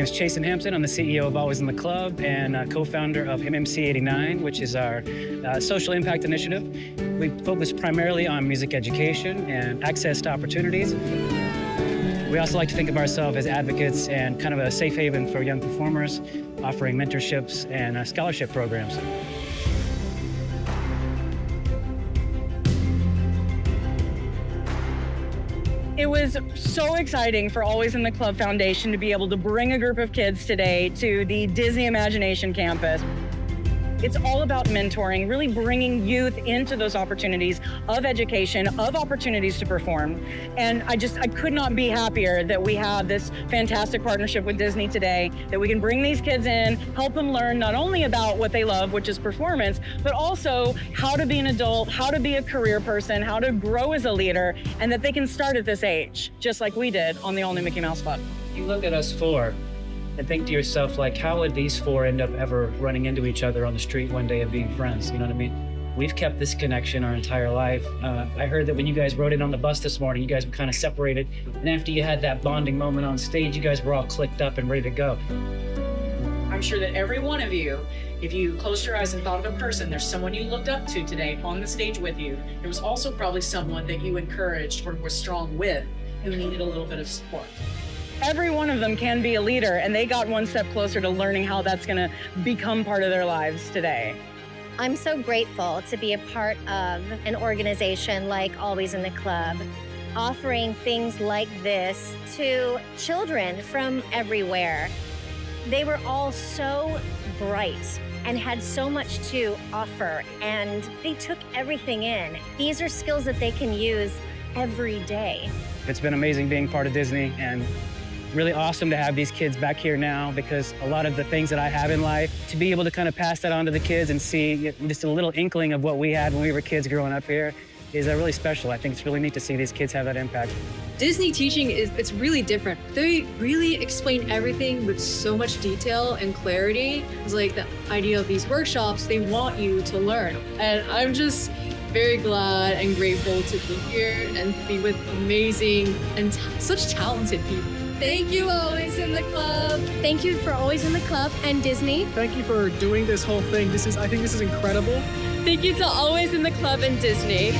name is Chasen Hampton. I'm the CEO of Always in the Club and co-founder of MMC 89, which is our social impact initiative. We focus primarily on music education and access to opportunities. We also like to think of ourselves as advocates and kind of a safe haven for young performers, offering mentorships and scholarship programs. It was so exciting for Always in the Club Foundation to be able to bring a group of kids today to the Disney Imagination Campus. It's all about mentoring, really bringing youth into those opportunities of education, of opportunities to perform. And I could not be happier that we have this fantastic partnership with Disney today, that we can bring these kids in, help them learn not only about what they love, which is performance, but also how to be an adult, how to be a career person, how to grow as a leader, and that they can start at this age, just like we did on the all-new Mickey Mouse Club. You look at us four and think to yourself, like, how would these four end up ever running into each other on the street one day and being friends? You know what I mean? We've kept this connection our entire life. I heard that when you guys rode in on the bus this morning, you guys were kind of separated. And after you had that bonding moment on stage, you guys were all clicked up and ready to go. I'm sure that every one of you, if you closed your eyes and thought of a person, there's someone you looked up to today on the stage with you. There was also probably someone that you encouraged or were strong with who needed a little bit of support. Every one of them can be a leader, and they got one step closer to learning how that's gonna become part of their lives today. I'm so grateful to be a part of an organization like Always in the Club, offering things like this to children from everywhere. They were all so bright and had so much to offer, and they took everything in. These are skills that they can use every day. It's been amazing being part of Disney, and really awesome to have these kids back here now, because a lot of the things that I have in life, to be able to kind of pass that on to the kids and see just a little inkling of what we had when we were kids growing up here is really special. I think it's really neat to see these kids have that impact. Disney teaching it's really different. They really explain everything with so much detail and clarity. It's like the idea of these workshops, they want you to learn. And I'm just very glad and grateful to be here and be with amazing and such talented people. Thank you, Always in the Club. Thank you for Always in the Club and Disney. Thank you for doing this whole thing. I think this is incredible. Thank you to Always in the Club and Disney.